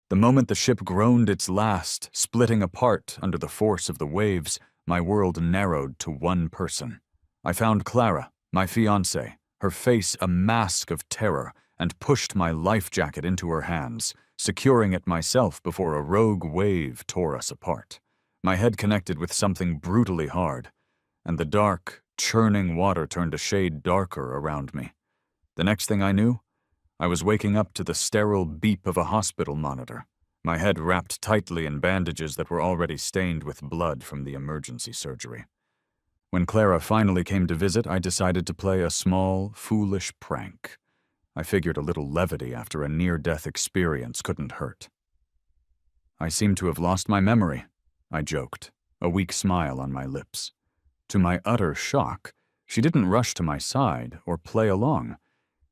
The moment the ship groaned its last, splitting apart under the force of the waves, my world narrowed to one person. I found Clara, my fiancée, her face a mask of terror, and pushed my life jacket into her hands, securing it myself before a rogue wave tore us apart. My head connected with something brutally hard, and the dark, churning water turned a shade darker around me. The next thing I knew, I was waking up to the sterile beep of a hospital monitor, my head wrapped tightly in bandages that were already stained with blood from the emergency surgery. When Clara finally came to visit, I decided to play a small, foolish prank. I figured a little levity after a near-death experience couldn't hurt. "I seem to have lost my memory," I joked, a weak smile on my lips. To my utter shock, she didn't rush to my side or play along.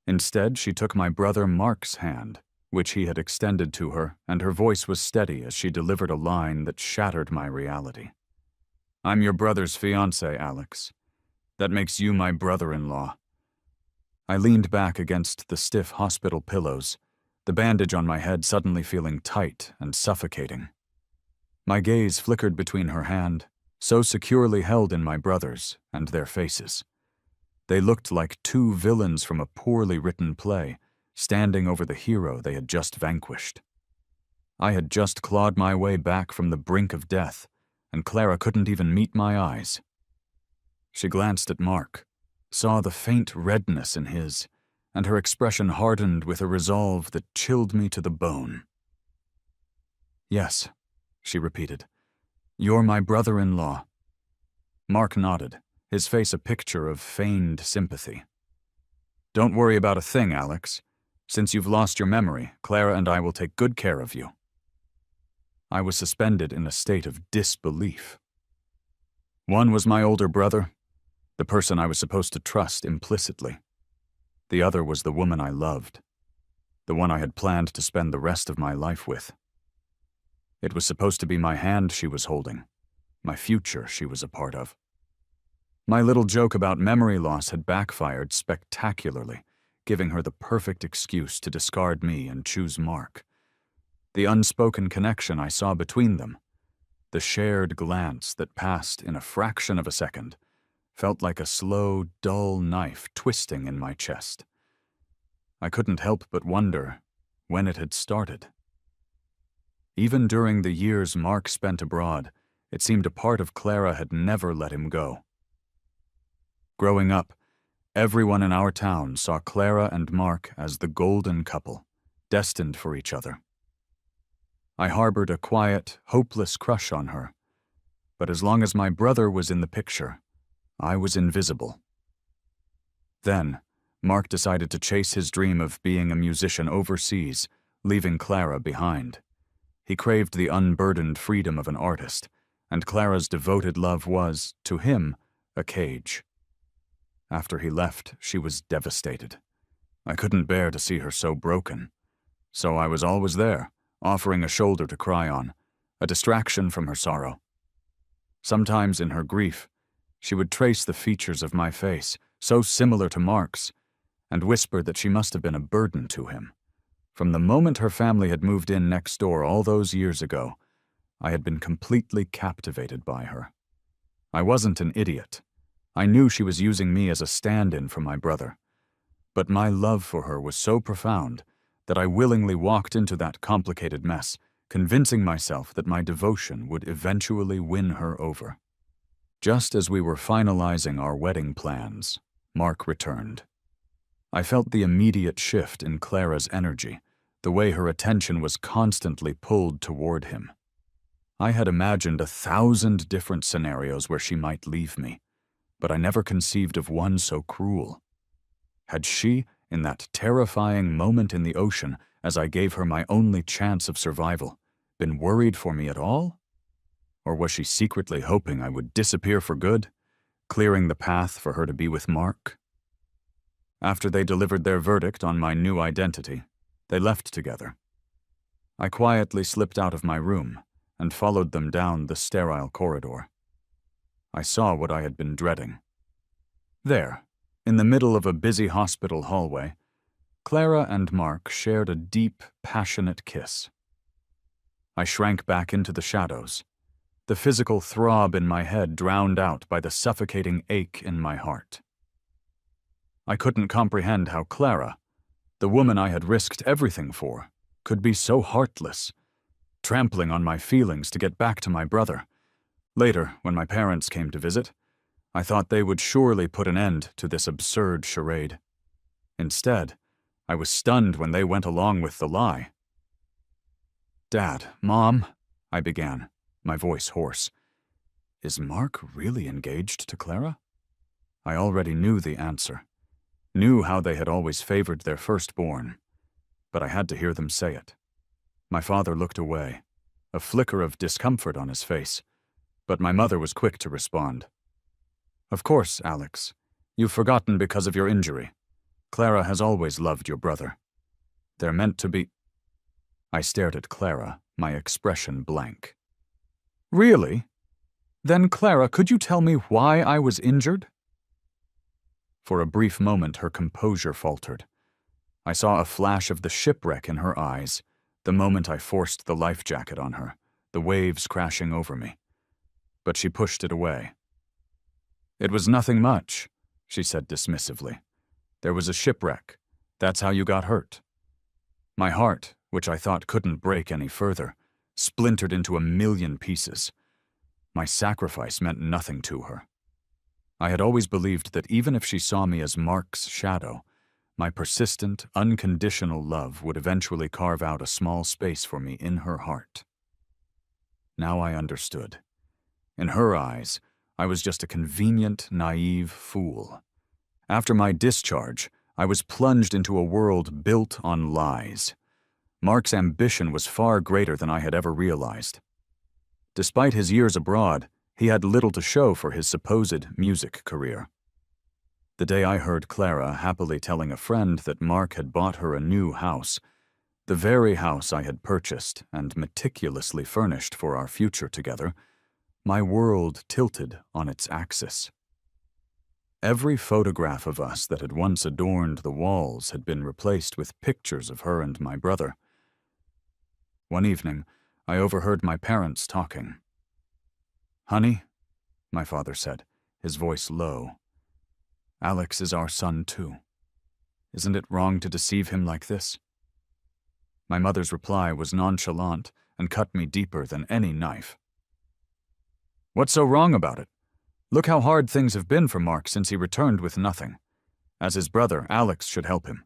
Instead, she took my brother Mark's hand, which he had extended to her, and her voice was steady as she delivered a line that shattered my reality. "I'm your brother's fiancé, Alex. That makes you my brother-in-law." I leaned back against the stiff hospital pillows, the bandage on my head suddenly feeling tight and suffocating. My gaze flickered between her hand, so securely held in my brother's, and their faces. They looked like two villains from a poorly written play, standing over the hero they had just vanquished. I had just clawed my way back from the brink of death, and Clara couldn't even meet my eyes. She glanced at Mark, saw the faint redness in his, and her expression hardened with a resolve that chilled me to the bone. "Yes," she repeated, "you're my brother-in-law." Mark nodded, his face a picture of feigned sympathy. "Don't worry about a thing, Alex. Since you've lost your memory, Clara and I will take good care of you." I was suspended in a state of disbelief. One was my older brother, the person I was supposed to trust implicitly. The other was the woman I loved, the one I had planned to spend the rest of my life with. It was supposed to be my hand she was holding, my future she was a part of. My little joke about memory loss had backfired spectacularly, giving her the perfect excuse to discard me and choose Mark. The unspoken connection I saw between them, the shared glance that passed in a fraction of a second, felt like a slow, dull knife twisting in my chest. I couldn't help but wonder when it had started. Even during the years Mark spent abroad, it seemed a part of Clara had never let him go. Growing up, everyone in our town saw Clara and Mark as the golden couple, destined for each other. I harbored a quiet, hopeless crush on her, but as long as my brother was in the picture, I was invisible. Then, Mark decided to chase his dream of being a musician overseas, leaving Clara behind. He craved the unburdened freedom of an artist, and Clara's devoted love was, to him, a cage. After he left, she was devastated. I couldn't bear to see her so broken. So I was always there, offering a shoulder to cry on, a distraction from her sorrow. Sometimes in her grief, she would trace the features of my face, so similar to Mark's, and whisper that she must have been a burden to him. From the moment her family had moved in next door all those years ago, I had been completely captivated by her. I wasn't an idiot. I knew she was using me as a stand-in for my brother. But my love for her was so profound that I willingly walked into that complicated mess, convincing myself that my devotion would eventually win her over. Just as we were finalizing our wedding plans, Mark returned. I felt the immediate shift in Clara's energy, the way her attention was constantly pulled toward him. I had imagined 1,000 different scenarios where she might leave me, but I never conceived of one so cruel. Had she, in that terrifying moment in the ocean, as I gave her my only chance of survival, been worried for me at all? Or was she secretly hoping I would disappear for good, clearing the path for her to be with Mark? After they delivered their verdict on my new identity, they left together. I quietly slipped out of my room and followed them down the sterile corridor. I saw what I had been dreading. There, in the middle of a busy hospital hallway, Clara and Mark shared a deep, passionate kiss. I shrank back into the shadows, the physical throb in my head drowned out by the suffocating ache in my heart. I couldn't comprehend how Clara, the woman I had risked everything for, could be so heartless, trampling on my feelings to get back to my brother. Later, when my parents came to visit, I thought they would surely put an end to this absurd charade. Instead, I was stunned when they went along with the lie. "Dad, Mom," I began, my voice hoarse. "Is Mark really engaged to Clara?" I already knew the answer, knew how they had always favored their firstborn, but I had to hear them say it. My father looked away, a flicker of discomfort on his face, but my mother was quick to respond. "Of course, Alex. You've forgotten because of your injury. Clara has always loved your brother. They're meant to be—" I stared at Clara, my expression blank. "Really? Then, Clara, could you tell me why I was injured?" For a brief moment, her composure faltered. I saw a flash of the shipwreck in her eyes, the moment I forced the life jacket on her, the waves crashing over me. But she pushed it away. "It was nothing much," she said dismissively. "There was a shipwreck. That's how you got hurt." My heart, which I thought couldn't break any further, splintered into a million pieces. My sacrifice meant nothing to her. I had always believed that even if she saw me as Mark's shadow, my persistent, unconditional love would eventually carve out a small space for me in her heart. Now I understood. In her eyes, I was just a convenient, naive fool. After my discharge, I was plunged into a world built on lies. Mark's ambition was far greater than I had ever realized. Despite his years abroad, he had little to show for his supposed music career. The day I heard Clara happily telling a friend that Mark had bought her a new house, the very house I had purchased and meticulously furnished for our future together, my world tilted on its axis. Every photograph of us that had once adorned the walls had been replaced with pictures of her and my brother. One evening, I overheard my parents talking. "Honey," my father said, his voice low, "Alex is our son too. Isn't it wrong to deceive him like this?" My mother's reply was nonchalant and cut me deeper than any knife. "What's so wrong about it? Look how hard things have been for Mark since he returned with nothing. As his brother, Alex should help him.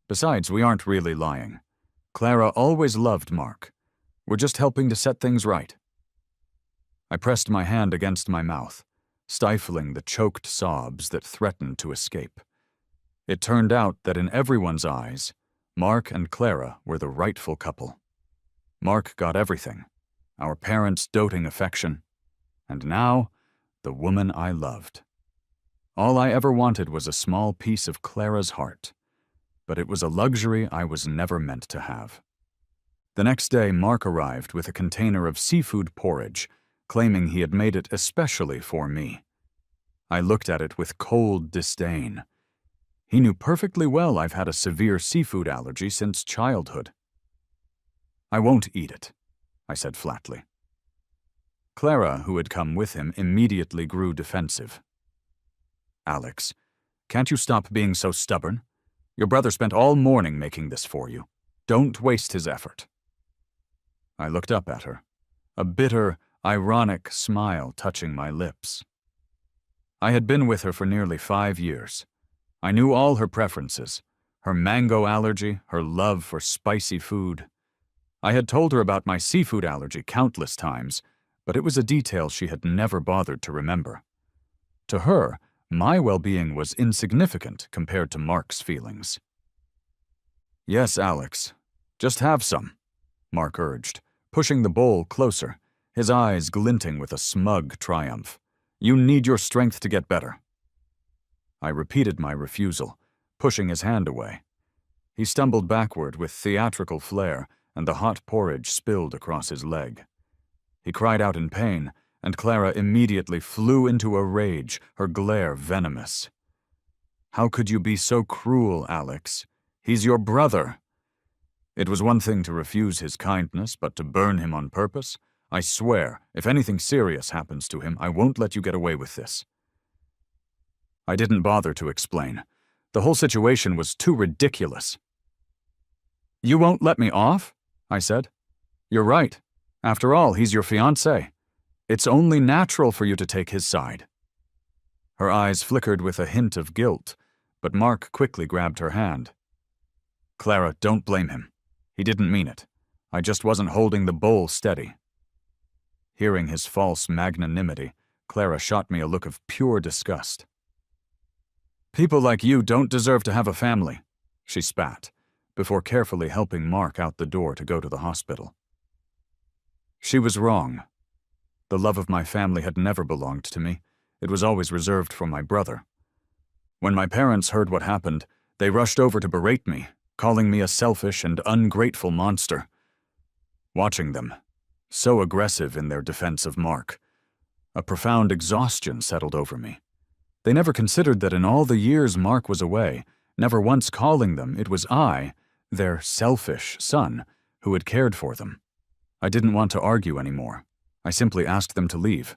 Besides, we aren't really lying. Clara always loved Mark. We're just helping to set things right." I pressed my hand against my mouth, stifling the choked sobs that threatened to escape. It turned out that in everyone's eyes, Mark and Clara were the rightful couple. Mark got everything, our parents' doting affection, and now, the woman I loved. All I ever wanted was a small piece of Clara's heart, but it was a luxury I was never meant to have. The next day, Mark arrived with a container of seafood porridge, claiming he had made it especially for me. I looked at it with cold disdain. He knew perfectly well I've had a severe seafood allergy since childhood. "I won't eat it," I said flatly. Clara, who had come with him, immediately grew defensive. "Alex, can't you stop being so stubborn? Your brother spent all morning making this for you. Don't waste his effort." I looked up at her, a bitter, ironic smile touching my lips. I had been with her for nearly 5 years. I knew all her preferences, her mango allergy, her love for spicy food. I had told her about my seafood allergy countless times, but it was a detail she had never bothered to remember. To her, my well-being was insignificant compared to Mark's feelings. "Yes, Alex, just have some," Mark urged, pushing the bowl closer, his eyes glinting with a smug triumph. "You need your strength to get better." I repeated my refusal, pushing his hand away. He stumbled backward with theatrical flair, and the hot porridge spilled across his leg. He cried out in pain, and Clara immediately flew into a rage, her glare venomous. "How could you be so cruel, Alex? He's your brother." It was one thing to refuse his kindness, but to burn him on purpose? I swear, if anything serious happens to him, I won't let you get away with this. I didn't bother to explain. The whole situation was too ridiculous. You won't let me off? I said. You're right. After all, he's your fiancé. It's only natural for you to take his side. Her eyes flickered with a hint of guilt, but Mark quickly grabbed her hand. Clara, don't blame him. He didn't mean it. I just wasn't holding the bowl steady. Hearing his false magnanimity, Clara shot me a look of pure disgust. People like you don't deserve to have a family, she spat, before carefully helping Mark out the door to go to the hospital. She was wrong. The love of my family had never belonged to me. It was always reserved for my brother. When my parents heard what happened, they rushed over to berate me, calling me a selfish and ungrateful monster. Watching them, so aggressive in their defense of Mark, a profound exhaustion settled over me. They never considered that in all the years Mark was away, never once calling them, it was I, their selfish son, who had cared for them. I didn't want to argue anymore. I simply asked them to leave.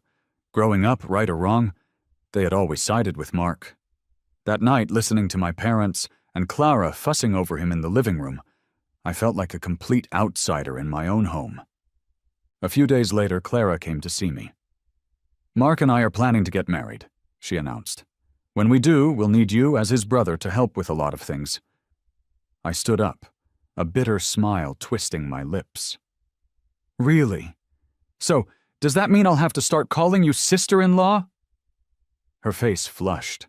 Growing up, right or wrong, they had always sided with Mark. That night, listening to my parents and Clara fussing over him in the living room, I felt like a complete outsider in my own home. A few days later, Clara came to see me. Mark and I are planning to get married, she announced. When we do, we'll need you as his brother to help with a lot of things. I stood up, a bitter smile twisting my lips. Really? So, does that mean I'll have to start calling you sister-in-law? Her face flushed.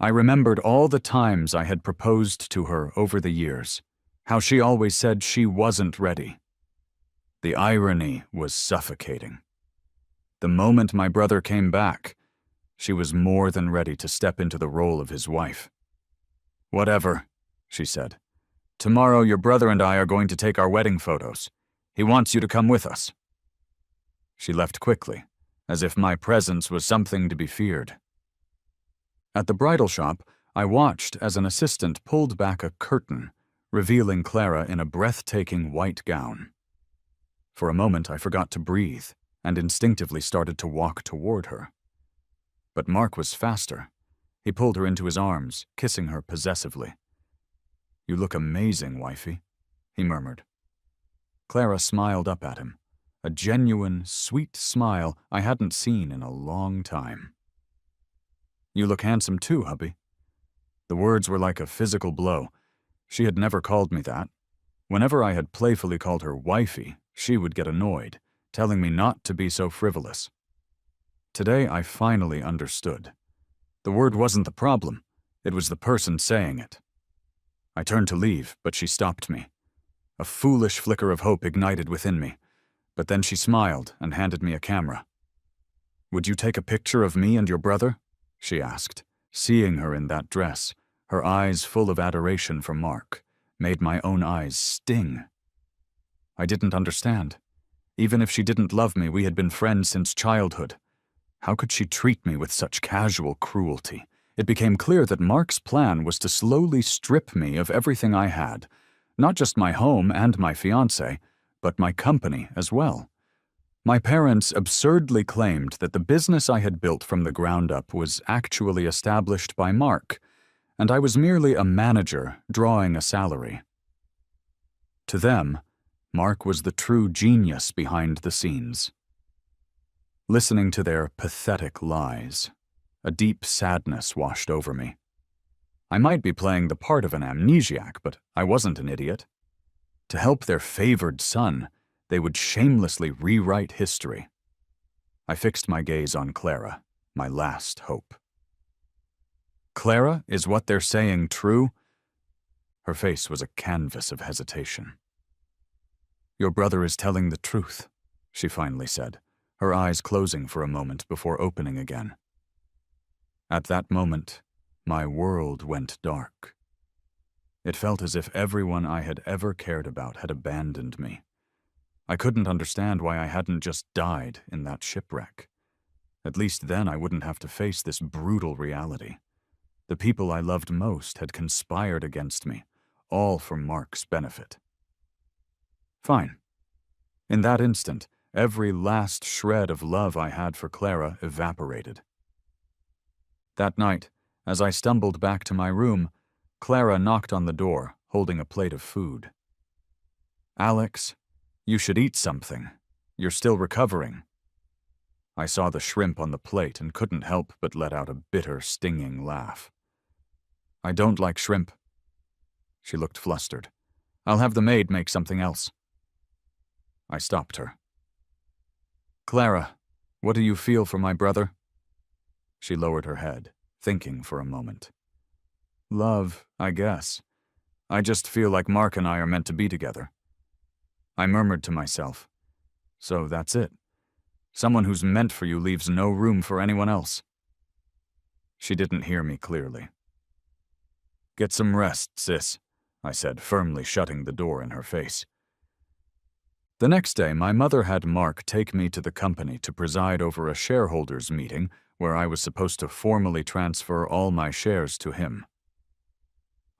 I remembered all the times I had proposed to her over the years, how she always said she wasn't ready. The irony was suffocating. The moment my brother came back, she was more than ready to step into the role of his wife. Whatever, she said. Tomorrow your brother and I are going to take our wedding photos. He wants you to come with us. She left quickly, as if my presence was something to be feared. At the bridal shop, I watched as an assistant pulled back a curtain, revealing Clara in a breathtaking white gown. For a moment, I forgot to breathe and instinctively started to walk toward her. But Mark was faster. He pulled her into his arms, kissing her possessively. You look amazing, wifey, he murmured. Clara smiled up at him, a genuine, sweet smile I hadn't seen in a long time. You look handsome too, hubby. The words were like a physical blow. She had never called me that. Whenever I had playfully called her wifey, she would get annoyed, telling me not to be so frivolous. Today I finally understood. The word wasn't the problem. It was the person saying it. I turned to leave, but she stopped me. A foolish flicker of hope ignited within me, but then she smiled and handed me a camera. Would you take a picture of me and your brother? She asked, seeing her in that dress, her eyes full of adoration for Mark, made my own eyes sting. I didn't understand. Even if she didn't love me, we had been friends since childhood. How could she treat me with such casual cruelty? It became clear that Mark's plan was to slowly strip me of everything I had, not just my home and my fiancé, but my company as well. My parents absurdly claimed that the business I had built from the ground up was actually established by Mark, and I was merely a manager drawing a salary. To them, Mark was the true genius behind the scenes. Listening to their pathetic lies, a deep sadness washed over me. I might be playing the part of an amnesiac, but I wasn't an idiot. To help their favored son, they would shamelessly rewrite history. I fixed my gaze on Clara, my last hope. Clara, is what they're saying true? Her face was a canvas of hesitation. Your brother is telling the truth, she finally said, her eyes closing for a moment before opening again. At that moment, my world went dark. It felt as if everyone I had ever cared about had abandoned me. I couldn't understand why I hadn't just died in that shipwreck. At least then I wouldn't have to face this brutal reality. The people I loved most had conspired against me, all for Mark's benefit. Fine. In that instant, every last shred of love I had for Clara evaporated. That night, as I stumbled back to my room, Clara knocked on the door, holding a plate of food. "Alex, you should eat something. You're still recovering." I saw the shrimp on the plate and couldn't help but let out a bitter, stinging laugh. "I don't like shrimp." She looked flustered. "I'll have the maid make something else." I stopped her. "Clara, what do you feel for my brother?" She lowered her head, thinking for a moment. "Love, I guess. I just feel like Mark and I are meant to be together." I murmured to myself, "So that's it. Someone who's meant for you leaves no room for anyone else." She didn't hear me clearly. "Get some rest, sis," I said, firmly shutting the door in her face. The next day, my mother had Mark take me to the company to preside over a shareholders' meeting where I was supposed to formally transfer all my shares to him.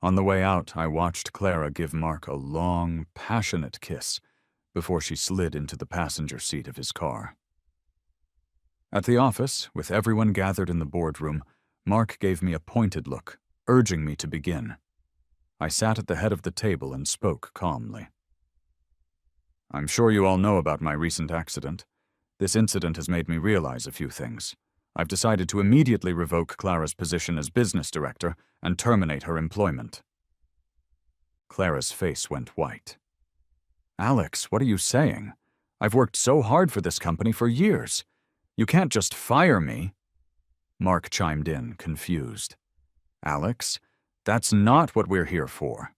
On the way out, I watched Clara give Mark a long, passionate kiss before she slid into the passenger seat of his car. At the office, with everyone gathered in the boardroom, Mark gave me a pointed look, urging me to begin. I sat at the head of the table and spoke calmly. "I'm sure you all know about my recent accident. This incident has made me realize a few things. I've decided to immediately revoke Clara's position as business director and terminate her employment." Clara's face went white. "Alex, what are you saying? I've worked so hard for this company for years. You can't just fire me." Mark chimed in, confused. "Alex, that's not what we're here for.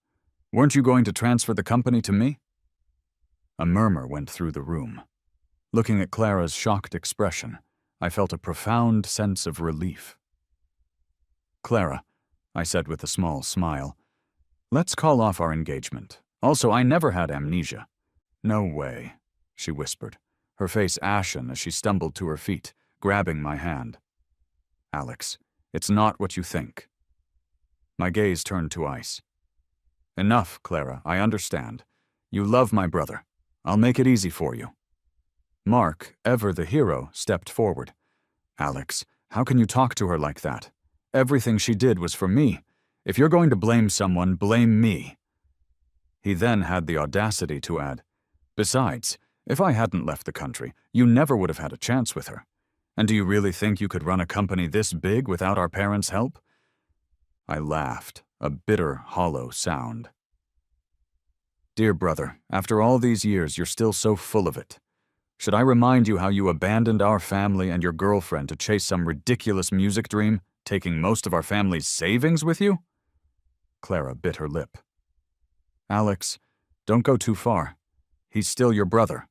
Weren't you going to transfer the company to me?" A murmur went through the room. Looking at Clara's shocked expression, I felt a profound sense of relief. "Clara," I said with a small smile, "let's call off our engagement. Also, I never had amnesia." "No way," she whispered, her face ashen as she stumbled to her feet, grabbing my hand. "Alex, it's not what you think." My gaze turned to ice. "Enough, Clara, I understand. You love my brother. I'll make it easy for you." Mark, ever the hero, stepped forward. "Alex, how can you talk to her like that? Everything she did was for me. If you're going to blame someone, blame me." He then had the audacity to add, "Besides, if I hadn't left the country, you never would have had a chance with her. And do you really think you could run a company this big without our parents' help?" I laughed, a bitter, hollow sound. "Dear brother, after all these years, you're still so full of it. Should I remind you how you abandoned our family and your girlfriend to chase some ridiculous music dream, taking most of our family's savings with you?" Clara bit her lip. "Alex, don't go too far. He's still your brother."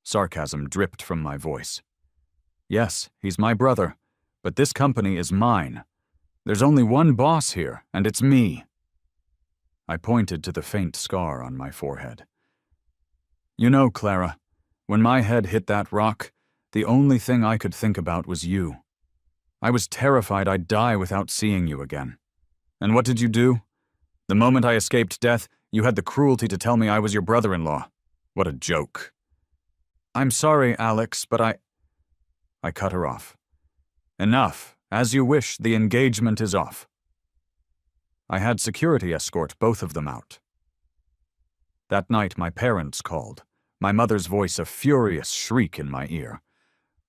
Sarcasm dripped from my voice. "Yes, he's my brother, but this company is mine. There's only one boss here, and it's me." I pointed to the faint scar on my forehead. "You know, Clara, when my head hit that rock, the only thing I could think about was you. I was terrified I'd die without seeing you again. And what did you do? The moment I escaped death, you had the cruelty to tell me I was your brother-in-law. What a joke." "I'm sorry, Alex, but I cut her off. "Enough. As you wish, the engagement is off." I had security escort both of them out. That night my parents called, my mother's voice a furious shriek in my ear.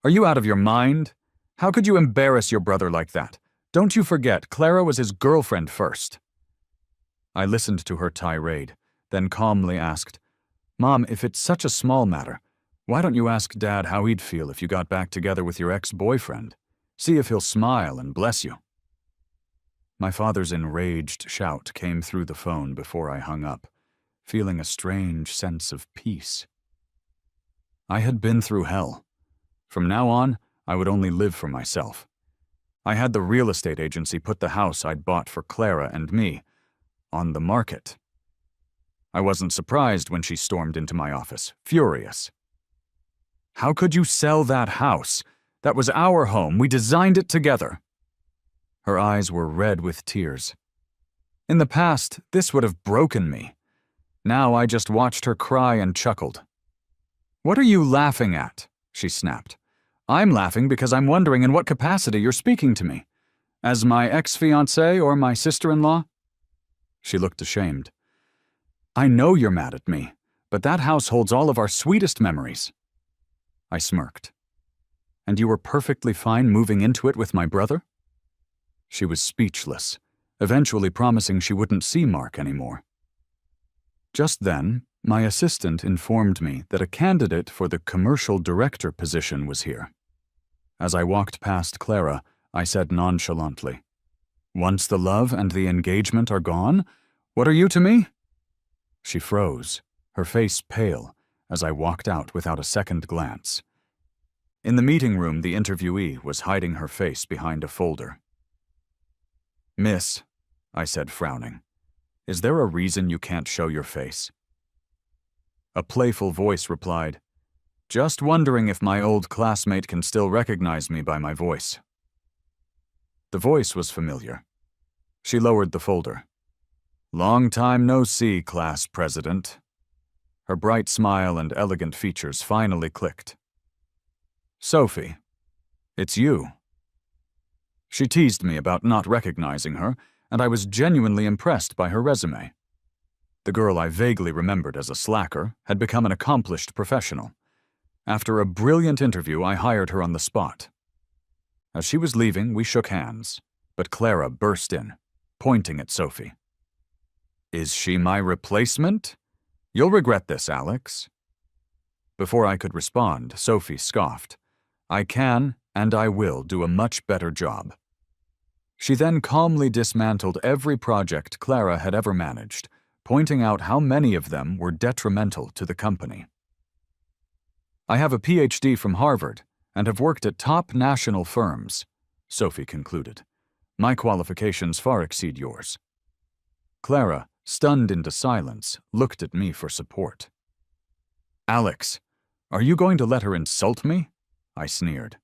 "Are you out of your mind? How could you embarrass your brother like that? Don't you forget, Clara was his girlfriend first." I listened to her tirade, then calmly asked, "Mom, if it's such a small matter, why don't you ask Dad how he'd feel if you got back together with your ex-boyfriend? See if he'll smile and bless you." My father's enraged shout came through the phone before I hung up, feeling a strange sense of peace. I had been through hell. From now on, I would only live for myself. I had the real estate agency put the house I'd bought for Clara and me on the market. I wasn't surprised when she stormed into my office, furious. "How could you sell that house? That was our home. We designed it together." Her eyes were red with tears. "In the past, this would have broken me. Now I just watched her cry and chuckled. "What are you laughing at?" she snapped. "I'm laughing because I'm wondering in what capacity you're speaking to me. As my ex-fiancée or my sister-in-law?" She looked ashamed. "I know you're mad at me, but that house holds all of our sweetest memories." I smirked. "And you were perfectly fine moving into it with my brother?" She was speechless, eventually promising she wouldn't see Mark anymore. Just then, my assistant informed me that a candidate for the commercial director position was here. As I walked past Clara, I said nonchalantly, "Once the love and the engagement are gone, what are you to me?" She froze, her face pale, as I walked out without a second glance. In the meeting room, the interviewee was hiding her face behind a folder. "Miss," I said, frowning, "is there a reason you can't show your face?" A playful voice replied, "Just wondering if my old classmate can still recognize me by my voice." The voice was familiar. She lowered the folder. "Long time no see, class president." Her bright smile and elegant features finally clicked. "Sophie, it's you." She teased me about not recognizing her, and I was genuinely impressed by her resume. The girl I vaguely remembered as a slacker had become an accomplished professional. After a brilliant interview, I hired her on the spot. As she was leaving, we shook hands, but Clara burst in, pointing at Sophie. "Is she my replacement? You'll regret this, Alex." Before I could respond, Sophie scoffed. "I can, and I will, do a much better job." She then calmly dismantled every project Clara had ever managed, pointing out how many of them were detrimental to the company. "I have a PhD from Harvard and have worked at top national firms," Sophie concluded. "My qualifications far exceed yours." Clara, stunned into silence, looked at me for support. "Alex, are you going to let her insult me?" I sneered.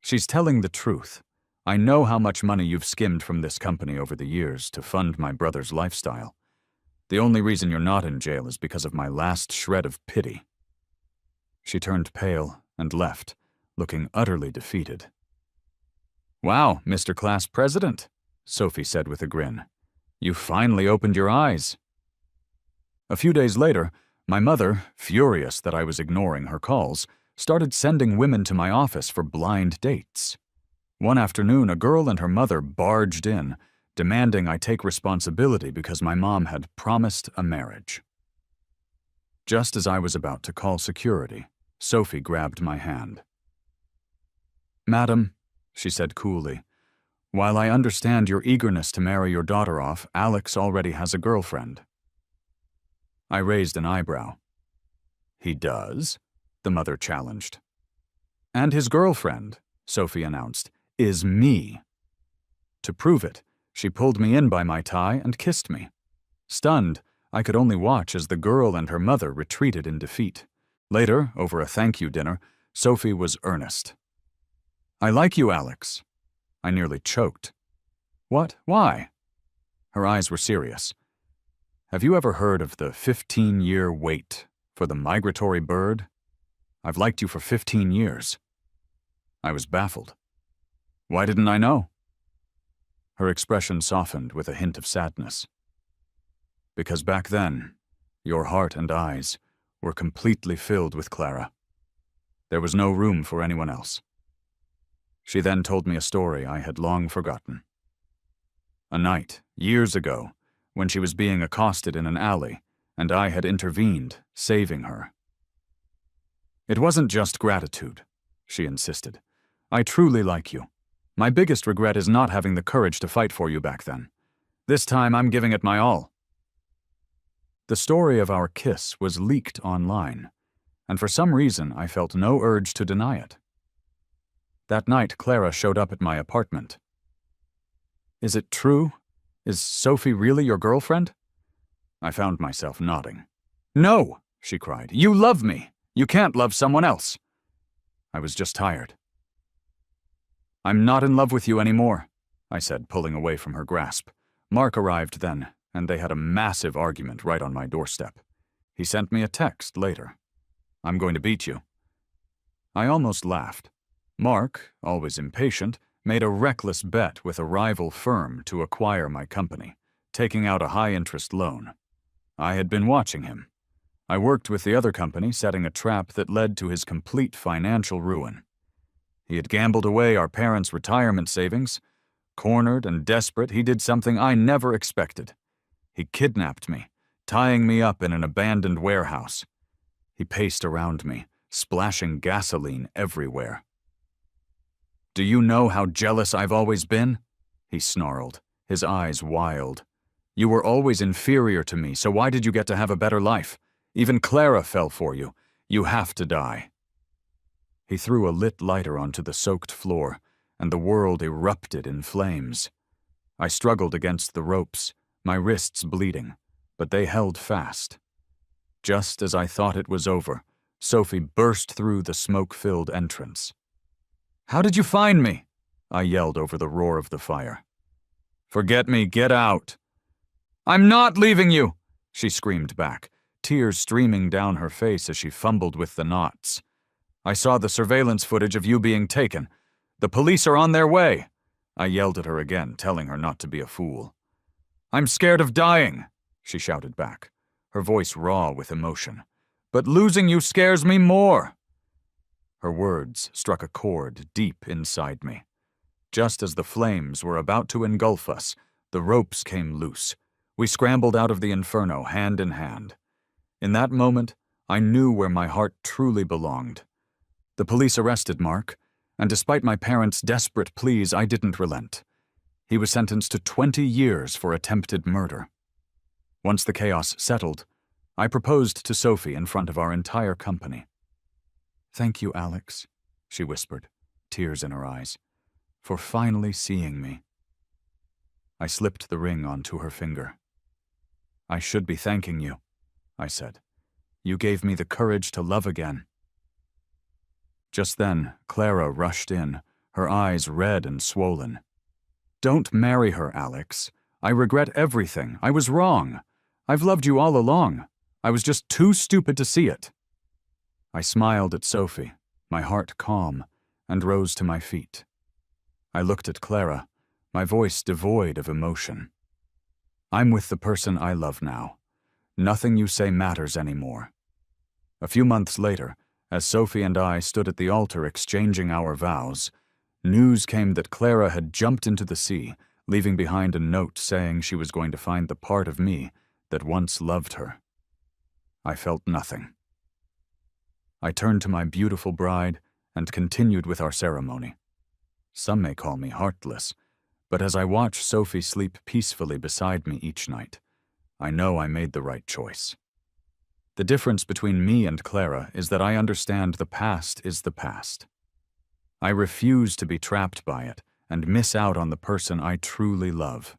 "She's telling the truth. I know how much money you've skimmed from this company over the years to fund my brother's lifestyle. The only reason you're not in jail is because of my last shred of pity." She turned pale and left, looking utterly defeated. "Wow, Mr. Class President," Sophie said with a grin. "You finally opened your eyes." A few days later, my mother, furious that I was ignoring her calls, started sending women to my office for blind dates. One afternoon, a girl and her mother barged in, demanding I take responsibility because my mom had promised a marriage. Just as I was about to call security, Sophie grabbed my hand. "Madam," she said coolly, "while I understand your eagerness to marry your daughter off, Alex already has a girlfriend." I raised an eyebrow. "He does?" the mother challenged. "And his girlfriend," Sophie announced, "is me." To prove it, she pulled me in by my tie and kissed me. Stunned, I could only watch as the girl and her mother retreated in defeat. Later, over a thank-you dinner, Sophie was earnest. "I like you, Alex." I nearly choked. "What? Why?" Her eyes were serious. "Have you ever heard of the 15-year wait for the migratory bird? I've liked you for 15 years. I was baffled. "Why didn't I know?" Her expression softened with a hint of sadness. "Because back then, your heart and eyes were completely filled with Clara. There was no room for anyone else." She then told me a story I had long forgotten. A night, years ago, when she was being accosted in an alley, and I had intervened, saving her. "It wasn't just gratitude," she insisted. "I truly like you. My biggest regret is not having the courage to fight for you back then. This time I'm giving it my all." The story of our kiss was leaked online, and for some reason I felt no urge to deny it. That night, Clara showed up at my apartment. "Is it true? Is Sophie really your girlfriend?" I found myself nodding. "No!" she cried. "You love me! You can't love someone else!" I was just tired. "I'm not in love with you anymore," I said, pulling away from her grasp. Mark arrived then, and they had a massive argument right on my doorstep. He sent me a text later. "I'm going to beat you." I almost laughed. Mark, always impatient, made a reckless bet with a rival firm to acquire my company, taking out a high-interest loan. I had been watching him. I worked with the other company, setting a trap that led to his complete financial ruin. He had gambled away our parents' retirement savings. Cornered and desperate, he did something I never expected. He kidnapped me, tying me up in an abandoned warehouse. He paced around me, splashing gasoline everywhere. "Do you know how jealous I've always been?" he snarled, his eyes wild. "You were always inferior to me, so why did you get to have a better life? Even Clara fell for you. You have to die." He threw a lit lighter onto the soaked floor, and the world erupted in flames. I struggled against the ropes, my wrists bleeding, but they held fast. Just as I thought it was over, Sophie burst through the smoke-filled entrance. "How did you find me?" I yelled over the roar of the fire. "Forget me, get out." "I'm not leaving you," she screamed back, tears streaming down her face as she fumbled with the knots. "I saw the surveillance footage of you being taken. The police are on their way." I yelled at her again, telling her not to be a fool. "I'm scared of dying," she shouted back, her voice raw with emotion. "But losing you scares me more." Her words struck a chord deep inside me. Just as the flames were about to engulf us, the ropes came loose. We scrambled out of the inferno hand in hand. In that moment, I knew where my heart truly belonged. The police arrested Mark, and despite my parents' desperate pleas, I didn't relent. He was sentenced to 20 years for attempted murder. Once the chaos settled, I proposed to Sophie in front of our entire company. "Thank you, Alex," she whispered, tears in her eyes, "for finally seeing me." I slipped the ring onto her finger. "I should be thanking you," I said. "You gave me the courage to love again." Just then, Clara rushed in, her eyes red and swollen. "Don't marry her, Alex. I regret everything. I was wrong. I've loved you all along. I was just too stupid to see it." I smiled at Sophie, my heart calm, and rose to my feet. I looked at Clara, my voice devoid of emotion. "I'm with the person I love now. Nothing you say matters anymore." A few months later, as Sophie and I stood at the altar exchanging our vows, news came that Clara had jumped into the sea, leaving behind a note saying she was going to find the part of me that once loved her. I felt nothing. I turned to my beautiful bride and continued with our ceremony. Some may call me heartless, but as I watch Sophie sleep peacefully beside me each night, I know I made the right choice. The difference between me and Clara is that I understand the past is the past. I refuse to be trapped by it and miss out on the person I truly love.